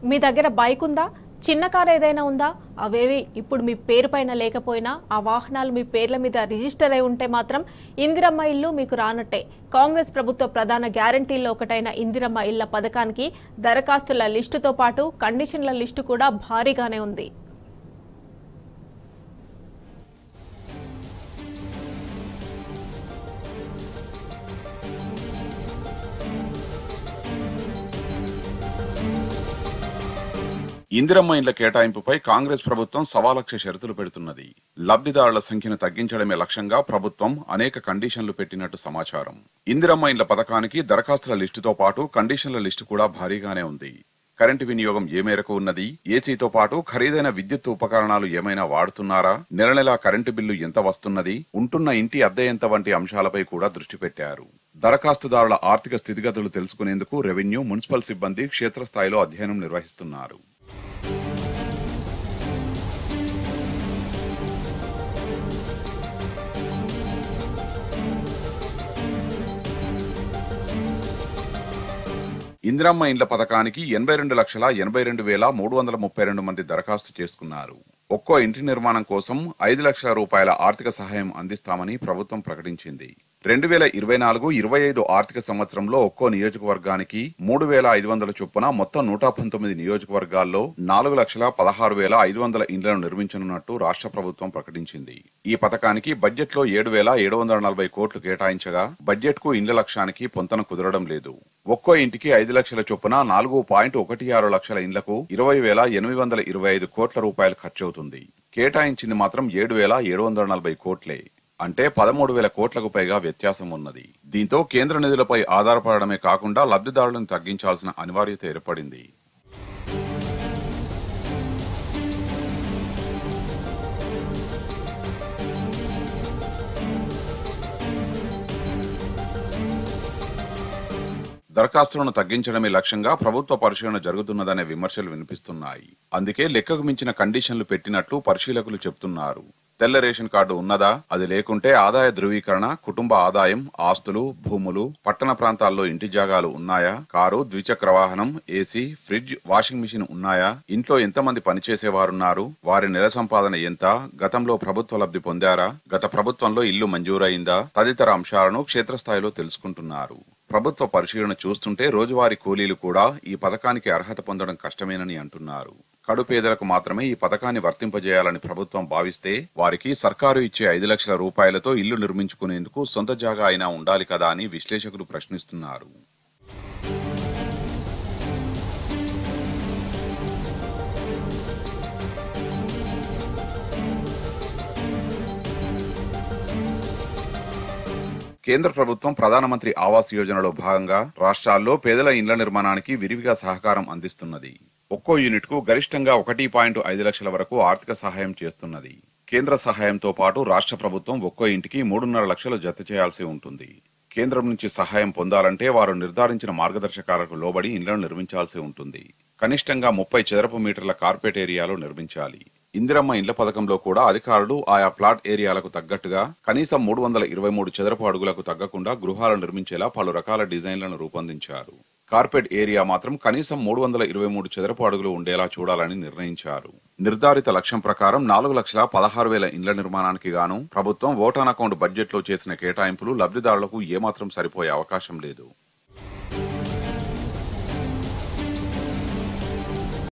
మీ దగ్గర బైక్ ఉందా? చిన్న కారు ఏదైనా ఉందా? అవేవి ఇప్పుడు మీ పేరు పైన లేకపోయినా ఆ వాహనాలు మీ పేర్ల మీద రిజిస్టర్ అయి ఉంటే మాత్రం ఇందిరమ్మ ఇల్లు మీకు రానట్టే. కాంగ్రెస్ ప్రభుత్వ ప్రధాన గ్యారంటీల్లో ఒకటైన ఇందిరమ్మ ఇళ్ల పథకానికి దరఖాస్తుల లిస్టుతో పాటు కండిషన్ల లిస్టు కూడా భారీగానే ఉంది. ఇందిరమ్మ ఇండ్ల కేటాయింపుపై కాంగ్రెస్ ప్రభుత్వం 1,00,000 షరతులు పెడుతున్నది. లబ్ధిదారుల సంఖ్యను తగ్గించడమే లక్ష్యంగా ప్రభుత్వం అనేక కండిషన్లు పెట్టినట్టు సమాచారం. ఇందిరమ్మ ఇండ్ల పథకానికి దరఖాస్తుల లిస్టుతో పాటు కండిషన్ల లిస్టు కూడా భారీగానే ఉంది. కరెంటు వినియోగం ఏ మేరకు ఉన్నది, ఏసీతో పాటు ఖరీదైన విద్యుత్ ఉపకరణాలు ఏమైనా వాడుతున్నారా, నెల నెలా కరెంటు బిల్లు ఎంత వస్తున్నది, ఉంటున్న ఇంటి అద్దె ఎంత వంటి అంశాలపై కూడా దృష్టి పెట్టారు. దరఖాస్తుదారుల ఆర్థిక స్థితిగతులు తెలుసుకునేందుకు రెవెన్యూ, మున్సిపల్ సిబ్బంది క్షేత్రస్థాయిలో అధ్యయనం నిర్వహిస్తున్నారు. ఇందిరమ్మ ఇండ్ల పథకానికి 82,82,332 మంది దరఖాస్తు చేసుకున్నారు. ఒక్కో ఇంటి నిర్మాణం కోసం 5 లక్షల రూపాయల ఆర్థిక సహాయం అందిస్తామని ప్రభుత్వం ప్రకటించింది. 2024-25 ఆర్థిక సంవత్సరంలో ఒక్కో నియోజకవర్గానికి 3,500 చొప్పున మొత్తం 119 నియోజకవర్గాల్లో 4,16,500 ఇండ్లను నిర్మించనున్నట్టు రాష్ట్ర ప్రభుత్వం ప్రకటించింది. ఈ పథకానికి బడ్జెట్లో 7,740 కోట్లు కేటాయించగా బడ్జెట్ కు ఇండ్ల లక్ష్యానికి పొంతన కుదరడం లేదు. ఒక్కో ఇంటికి 5 లక్షల చొప్పున 4.16 లక్షల ఇండ్లకు 20,825 కోట్ల రూపాయలు ఖర్చవుతుంది. కేటాయించింది మాత్రం 7,740 కోట్లే. అంటే 13,000 కోట్లకు పైగా వ్యత్యాసం ఉన్నది. దీంతో కేంద్ర నిధులపై ఆధారపడమే కాకుండా లబ్ధిదారులను తగ్గించాల్సిన అనివార్యత ఏర్పడింది. దరఖాస్తులను తగ్గించడమే లక్ష్యంగా ప్రభుత్వ పరిశీలన జరుగుతున్నదనే విమర్శలు వినిపిస్తున్నాయి. అందుకే లెక్కకు మించిన కండిషన్లు పెట్టినట్లు పరిశీలకులు చెబుతున్నారు. తెల్ల రేషన్ కార్డు ఉన్నదా, అది లేకుంటే ఆదాయ ధృవీకరణ, కుటుంబ ఆదాయం, ఆస్తులు, భూములు, పట్టణ ప్రాంతాల్లో ఇంటి జాగాలు ఉన్నాయా, కారు, ద్విచక్ర వాహనం, ఏసీ, ఫ్రిడ్జ్, వాషింగ్ మిషన్ ఉన్నాయా, ఇంట్లో ఎంతమంది పనిచేసేవారున్నారు, వారి నెల సంపాదన ఎంత, గతంలో ప్రభుత్వ లబ్ధి పొందారా, గత ప్రభుత్వంలో ఇల్లు మంజూరైందా తదితర అంశాలను క్షేత్రస్థాయిలో తెలుసుకుంటున్నారు. ప్రభుత్వ పరిశీలన చూస్తుంటే రోజువారీ కూలీలు కూడా ఈ పథకానికి అర్హత పొందడం కష్టమేనని అంటున్నారు. కడుపేదలకు మాత్రమే ఈ పథకాన్ని వర్తింపజేయాలని ప్రభుత్వం భావిస్తే వారికి సర్కారు ఇచ్చే 5 లక్షల రూపాయలతో ఇల్లు నిర్మించుకునేందుకు సొంత జాగా అయినా ఉండాలి కదా అని విశ్లేషకులు ప్రశ్నిస్తున్నారు. కేంద్ర ప్రభుత్వం ప్రధానమంత్రి ఆవాస్ యోజనలో భాగంగా రాష్ట్రాల్లో పేదల ఇండ్ల నిర్మాణానికి విరివిగా సహకారం అందిస్తున్నది. ఒక్కో యూనిట్ కు గరిష్టంగా 1.5 లక్షల వరకు ఆర్థిక సహాయం చేస్తున్నది. కేంద్ర సహాయంతో పాటు రాష్ట్ర ప్రభుత్వం ఒక్కో ఇంటికి 3.5 లక్షలు జత చేయాల్సి ఉంటుంది. కేంద్రం నుంచి సహాయం పొందాలంటే వారు నిర్ధారించిన మార్గదర్శకాలకు లోబడి ఇండ్లను నిర్మించాల్సి ఉంటుంది. కనిష్టంగా 30 చదరపు మీటర్ల కార్పెట్ ఏరియాలో నిర్మించాలి. ఇందిరమ్మ ఇండ్ల పథకంలో కూడా అధికారులు ఆయా ప్లాట్ ఏరియాలకు తగ్గట్టుగా కనీసం 323 చదరపు అడుగులకు తగ్గకుండా గృహాలు నిర్మించేలా పలు రకాల డిజైన్లను రూపొందించారు. కార్పెట్ ఏరియా మాత్రం కనీసం 323 చదరపు అడుగులు ఉండేలా చూడాలని నిర్ణయించారు. నిర్ధారిత లక్ష్యం ప్రకారం 4,16,000 ఇండ్ల నిర్మాణానికి గాను ప్రభుత్వం ఓటాన్ అకౌంట్ బడ్జెట్లో చేసిన కేటాయింపులు లబ్ధిదారులకు ఏమాత్రం సరిపోయే అవకాశం లేదు.